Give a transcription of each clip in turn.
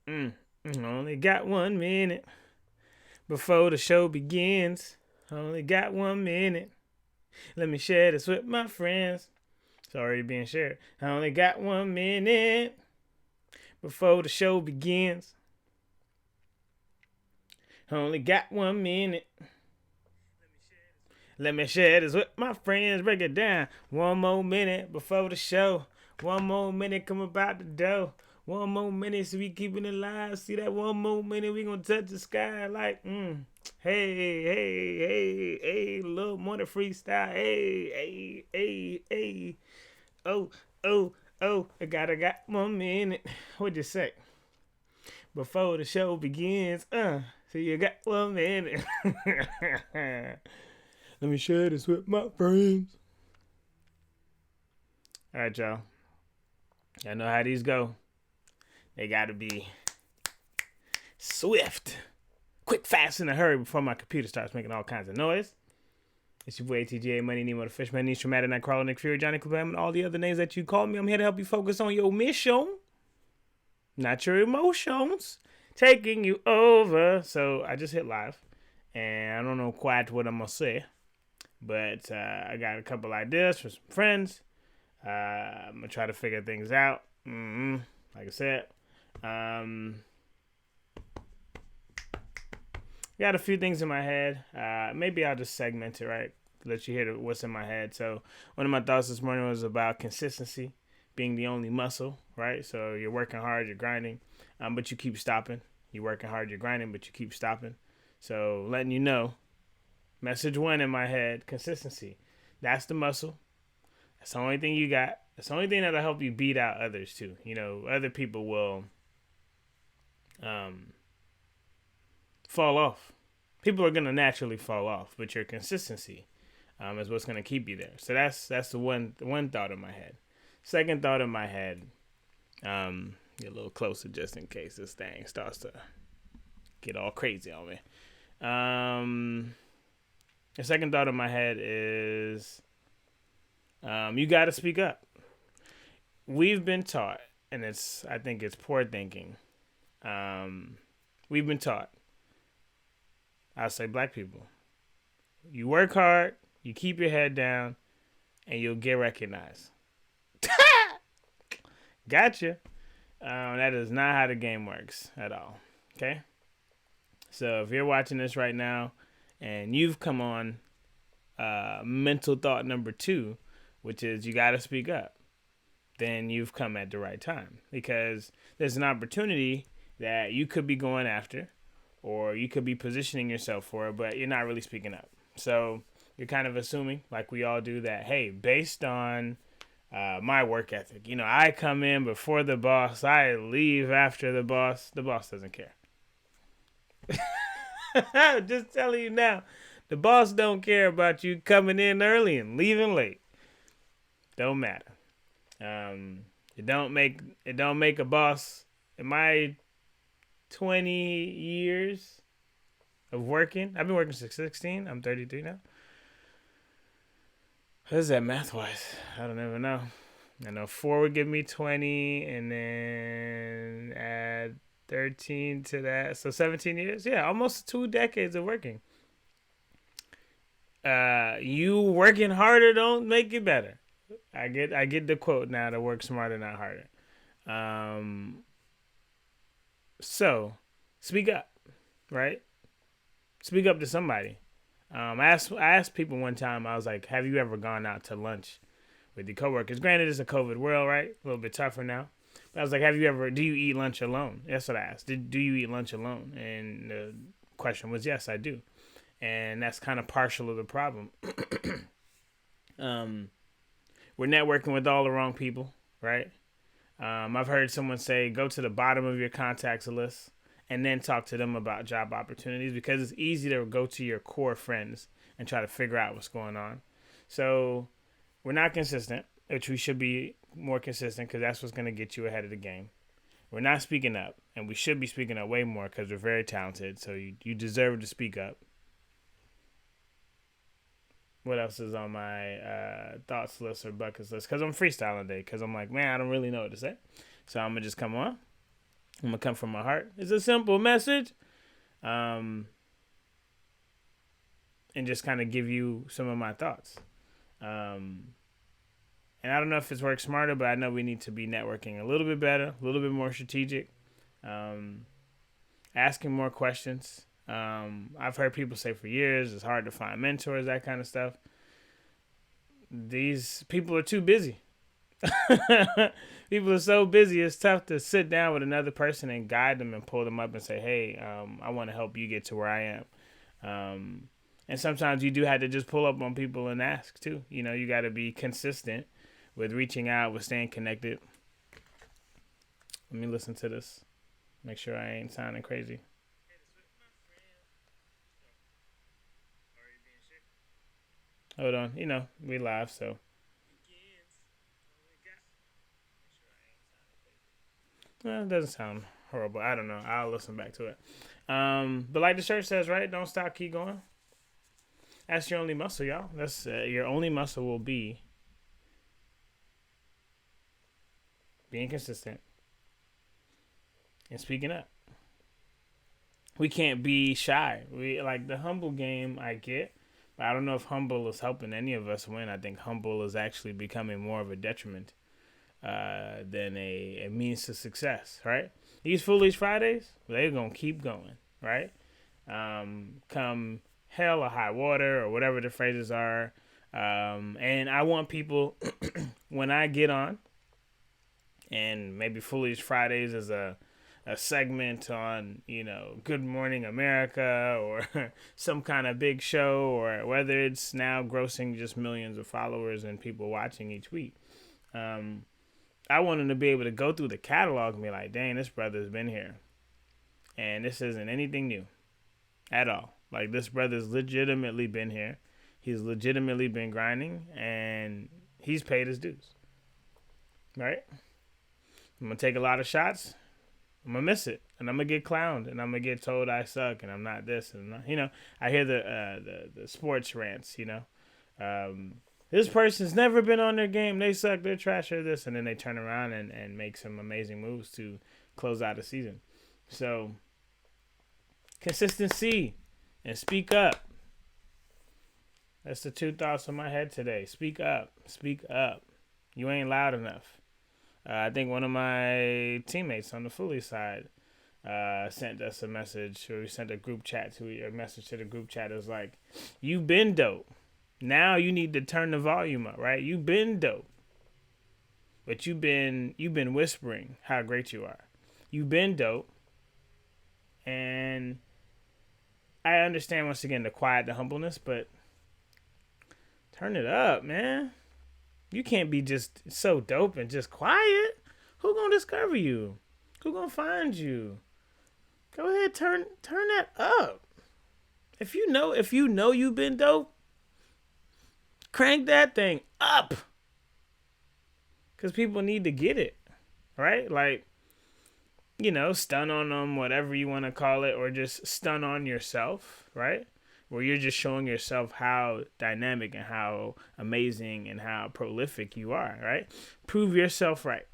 Mm, only got 1 minute before the show begins. Only got 1 minute. Let me share this with my friends. It's already being shared. I only got 1 minute before the show begins. Only got 1 minute. Let me share this with my friends. Break it down. 1 more minute before the show. 1 more minute come about the dough. 1 more minute so we keeping it alive. See that 1 more minute we gonna touch the sky like Hey, hey, hey, hey, little more to freestyle. Hey, hey, hey, hey. Oh, oh, oh. I got 1 minute. What'd you say? Before the show begins. So you got 1 minute. Let me share this with my friends. All right, y'all. Y'all know how these go. They gotta be swift, quick, fast, in a hurry before my computer starts making all kinds of noise. It's your boy ATGA, Money, Nemo, the Fishman, Niche, Traumatic, Nightcrawler, Nick Fury, Johnny Clem, and all the other names that you call me. I'm here to help you focus on your mission, not your emotions, taking you over. So I just hit live, and I don't know quite what I'm gonna say, but I got a couple ideas for some friends. I'm gonna try to figure things out. Like I said, got a few things in my head. Maybe I'll just segment it, right? Let you hear what's in my head. So one of my thoughts this morning was about consistency being the only muscle, right? So you're working hard, you're grinding, but you keep stopping. You're working hard, you're grinding, but you keep stopping. So letting you know, message one in my head, consistency. That's the muscle. That's the only thing you got. That's the only thing that'll help you beat out others too. You know, other people will fall off. People are gonna naturally fall off, but your consistency is what's gonna keep you there. So that's the one thought in my head. Second thought in my head, get a little closer just in case this thing starts to get all crazy on me. The second thought in my head is you got to speak up. We've been taught, and I think it's poor thinking. We've been taught. I'll say black people. You work hard, you keep your head down, and you'll get recognized. Gotcha. That is not how the game works at all. Okay? So if you're watching this right now and you've come on mental thought number 2, which is you got to speak up, then you've come at the right time, because there's an opportunity that you could be going after or you could be positioning yourself for, but you're not really speaking up. So you're kind of assuming, like we all do, that, hey, based on my work ethic, I come in before the boss, I leave after the boss doesn't care. Just telling you now, the boss don't care about you coming in early and leaving late. Don't matter. It don't make a boss. In my 20 years of working, I've been working since 16. I'm 33 now. What is that math wise? I don't even know. I know 4 would give me 20, and then add 13 to that, so 17 years. Yeah, almost 2 decades of working. You working harder don't make it better. I get the quote now, to work smarter, not harder. So speak up, right? Speak up to somebody. I asked people one time, I was like, have you ever gone out to lunch with your coworkers? Granted, it's a COVID world, right? A little bit tougher now. But I was like, do you eat lunch alone? That's what I asked. Do you eat lunch alone? And the question was, yes, I do. And that's kind of partial of the problem. We're networking with all the wrong people, right? I've heard someone say, go to the bottom of your contacts list and then talk to them about job opportunities, because it's easy to go to your core friends and try to figure out what's going on. So we're not consistent, which we should be more consistent, because that's what's going to get you ahead of the game. We're not speaking up, and we should be speaking up way more, because we're very talented. So you deserve to speak up. What else is on my thoughts list or buckets list? Because I'm freestyling today, because I'm like, man, I don't really know what to say. So I'm going to just come on I'm gonna come from my heart. It's a simple message, um, and just kind of give you some of my thoughts. Um, and I don't know if it's worked smarter, but I know we need to be networking a little bit better, a little bit more strategic, um, asking more questions. I've heard people say for years it's hard to find mentors, that kind of stuff. These people are too busy. People are so busy. It's tough to sit down with another person and guide them and pull them up and say, "Hey, I want to help you get to where I am." Um, and sometimes you do have to just pull up on people and ask too. You know, you got to be consistent with reaching out, with staying connected. Let me listen to this. Make sure I ain't sounding crazy. Hold on. You know, we live, so it doesn't sound horrible. I don't know. I'll listen back to it. But like the shirt says, right? Don't stop, keep going. That's your only muscle, y'all. That's your only muscle will be being consistent and speaking up. We can't be shy. We like the humble game. I get, but I don't know if humble is helping any of us win. I think humble is actually becoming more of a detriment than a means to success. Right? These Foolies Fridays, they're gonna keep going. Right? Come hell or high water or whatever the phrases are. And I want people when I get on, and maybe Foolish Fridays is a segment on, you know, Good Morning America or some kind of big show, or whether it's now grossing just millions of followers and people watching each week. Um, I want them to be able to go through the catalog and be like, dang, this brother's been here. And this isn't anything new at all. Like, this brother's legitimately been here. He's legitimately been grinding, and he's paid his dues. Right? I'm going to take a lot of shots. I'm gonna miss it, and I'm gonna get clowned, and I'm gonna get told I suck, and I'm not this, and you know, I hear the sports rants, you know, this person's never been on their game, they suck, they're trash, or this, and then they turn around and make some amazing moves to close out the season. So consistency and speak up. That's the two thoughts in my head today. Speak up, speak up. You ain't loud enough. I think one of my teammates on the Foolies side sent us a message, or we sent a group chat to a message to the group chat. It was like, "You've been dope. Now you need to turn the volume up, right? You've been dope, but you've been whispering how great you are. You've been dope, and I understand once again the quiet, the humbleness, but turn it up, man." You can't be just so dope and just quiet. Who gonna discover you? Who gonna find you? Go ahead, turn that up. If you know you've been dope, crank that thing up. Cause people need to get it, right? Like, you know, stun on them, whatever you want to call it, or just stun on yourself, right? Where you're just showing yourself how dynamic and how amazing and how prolific you are, right? Prove yourself right.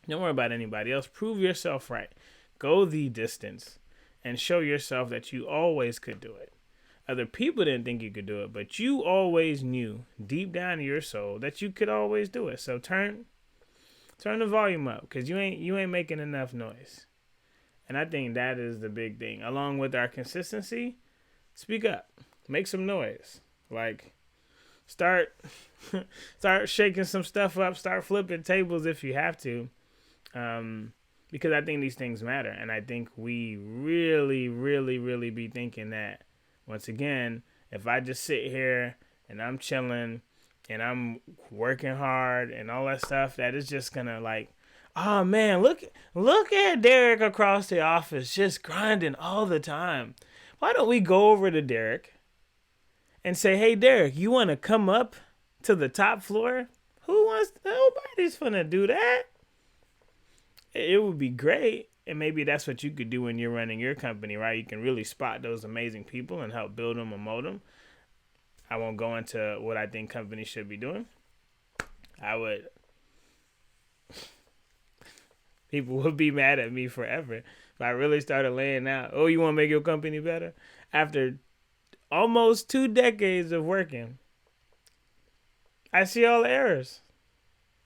Don't worry about anybody else. Prove yourself right. Go the distance and show yourself that you always could do it. Other people didn't think you could do it, but you always knew deep down in your soul that you could always do it. So turn the volume up, because you ain't making enough noise. And I think that is the big thing. Along with our consistency, speak up. Make some noise. Like, start shaking some stuff up. Start flipping tables if you have to. Because I think these things matter. And I think we really, really, really be thinking that, once again, if I just sit here and I'm chilling and I'm working hard and all that stuff, that is just going to, like, oh, man, look at Derek across the office just grinding all the time. Why don't we go over to Derek and say, hey, Derek, you want to come up to the top floor? Nobody's going to do that. It would be great. And maybe that's what you could do when you're running your company, right? You can really spot those amazing people and help build them and mold them. I won't go into what I think companies should be doing. I would People would be mad at me forever if I really started laying out. Oh, you want to make your company better? After almost 2 decades of working, I see all the errors.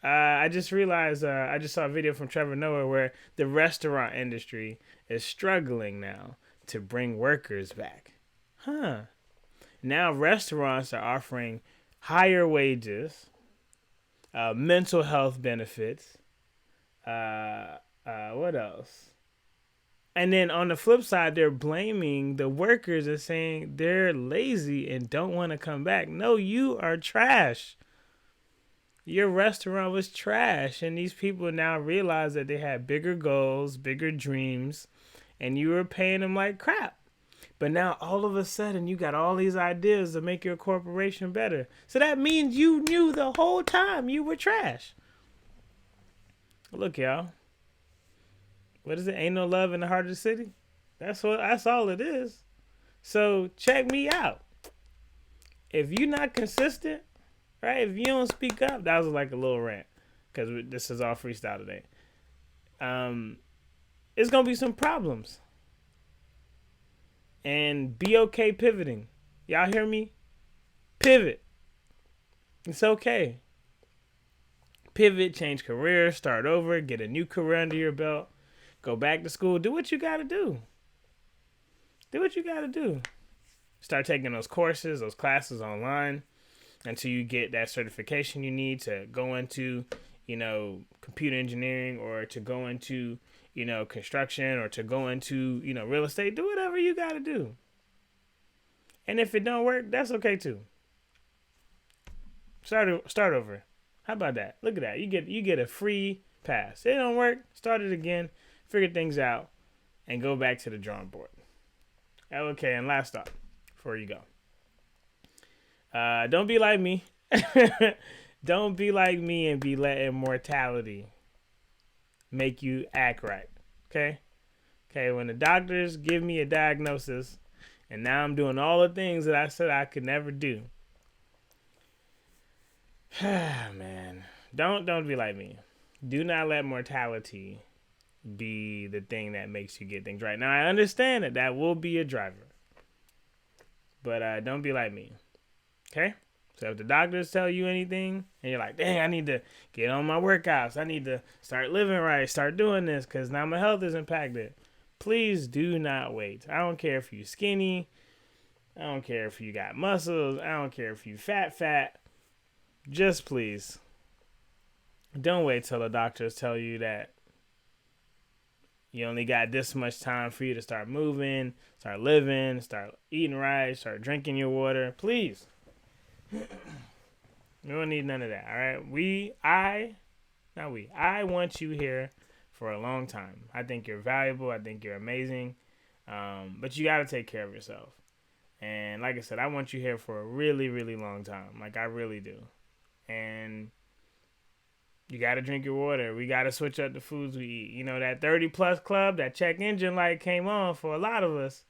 I just realized I just saw a video from Trevor Noah where the restaurant industry is struggling now to bring workers back. Huh. Now restaurants are offering higher wages, mental health benefits. What else? And then on the flip side, they're blaming the workers and saying they're lazy and don't want to come back. No, you are trash. Your restaurant was trash, and these people now realize that they had bigger goals, bigger dreams, and you were paying them like crap. But now all of a sudden you got all these ideas to make your corporation better. So that means you knew the whole time you were trash. Look, y'all. What is it? Ain't no love in the heart of the city? That's all it is. So check me out. If you're not consistent, right? If you don't speak up, that was like a little rant because this is all freestyle today. It's gonna be some problems, and be okay pivoting. Y'all hear me? Pivot. It's okay. Pivot, change career, start over, get a new career under your belt, go back to school, do what you gotta do. Do what you gotta do. Start taking those courses, those classes online until you get that certification you need to go into, computer engineering or to go into, construction or to go into, real estate. Do whatever you got to do. And if it don't work, that's okay too. Start over. How about that? Look at that. You get a free pass. It don't work, start it again, figure things out, and go back to the drawing board. Okay, and last thought before you go. Don't be like me. Don't be like me and be letting mortality make you act right. Okay? Okay, when the doctors give me a diagnosis and now I'm doing all the things that I said I could never do. Man, don't be like me. Do not let mortality be the thing that makes you get things right. Now, I understand that will be a driver. But don't be like me. Okay? So if the doctors tell you anything and you're like, dang, I need to get on my workouts. I need to start living right, start doing this because now my health is impacted. Please do not wait. I don't care if you're skinny. I don't care if you got muscles. I don't care if you fat. Just please don't wait till the doctors tell you that you only got this much time for you to start moving, start living, start eating right, start drinking your water. Please. We don't need none of that, all right? I want you here for a long time. I think you're valuable. I think you're amazing. But you got to take care of yourself. And like I said, I want you here for a really, really long time. Like, I really do. And you got to drink your water. We got to switch up the foods we eat. That 30-plus club, that check engine light came on for a lot of us.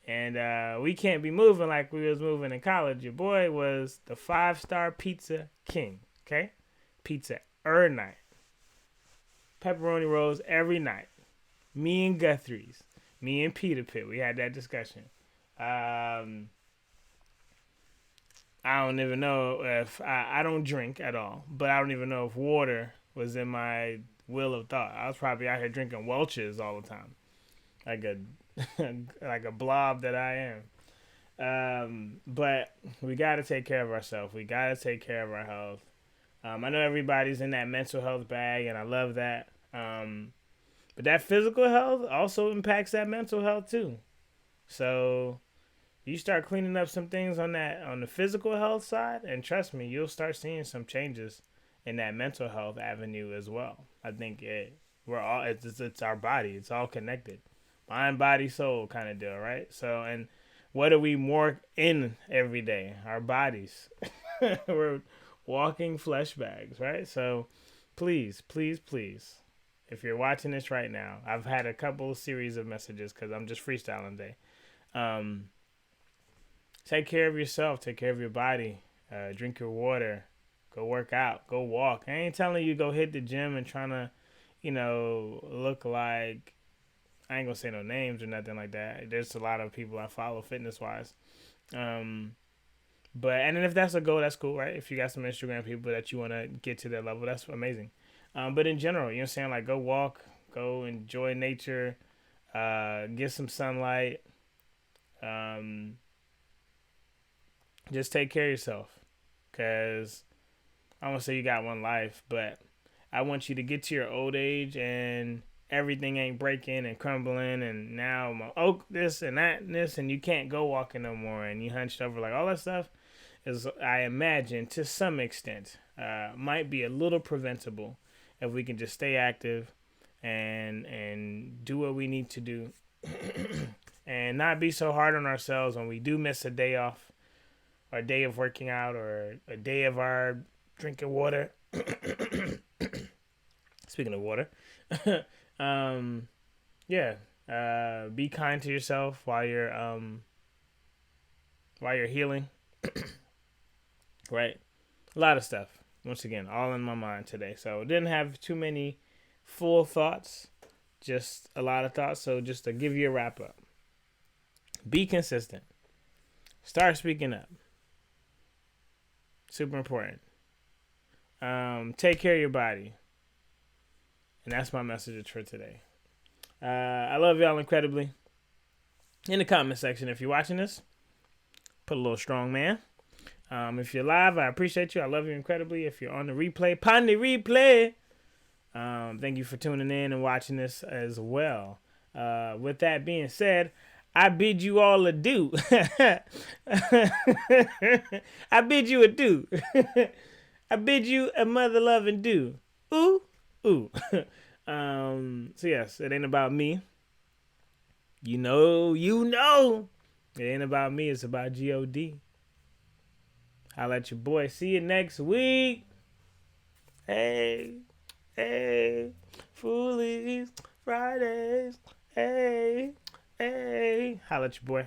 And we can't be moving like we was moving in college. Your boy was the 5-star pizza king, okay? Pizza every night. Pepperoni rolls every night. Me and Guthrie's. Me and Peter Pitt. We had that discussion. I don't even know if... I don't drink at all. But I don't even know if water was in my will of thought. I was probably out here drinking Welch's all the time. Like a blob that I am. But we got to take care of ourselves. We got to take care of our health. I know everybody's in that mental health bag, and I love that. But that physical health also impacts that mental health too. So you start cleaning up some things on the physical health side, and trust me, you'll start seeing some changes in that mental health avenue as well. I think it's our body. It's all connected. Mind, body, soul kind of deal, right? So, and what are we more in every day? Our bodies. We're walking flesh bags, right? So, please, if you're watching this right now, I've had a couple series of messages because I'm just freestyling today. Take care of yourself. Take care of your body. Drink your water. Go work out. Go walk. I ain't telling you go hit the gym and trying to, look like, I ain't gonna say no names or nothing like that. There's a lot of people I follow fitness wise. But and then if that's a goal, that's cool, right? If you got some Instagram people that you want to get to that level, that's amazing. But in general, you know what I'm saying? Like, go walk, go enjoy nature, get some sunlight. Um, just take care of yourself, cause I don't say you got one life, but I want you to get to your old age and everything ain't breaking and crumbling, and now my this and that and this, and you can't go walking no more, and you hunched over, like all that stuff is, I imagine, to some extent, might be a little preventable if we can just stay active and do what we need to do, and not be so hard on ourselves when we do miss a day off, or a day of working out, or a day of our drinking water. Speaking of water, yeah, be kind to yourself while you're healing. Right, a lot of stuff. Once again, all in my mind today. So didn't have too many full thoughts, just a lot of thoughts. So just to give you a wrap up, be consistent. Start speaking up. Super important. Take care of your body. And that's my message for today. I love y'all incredibly. In the comment section, if you're watching this, put a little strong man. If you're live, I appreciate you. I love you incredibly. If you're on the replay, pon the replay. Thank you for tuning in and watching this as well. With that being said, I bid you all adieu. I bid you adieu. I bid you a mother loving do. Ooh, ooh. So yes, it ain't about me. You know. It ain't about me, it's about God. Holla at your boy. See you next week. Hey, Foolies, Fridays. Hey, holla at your boy.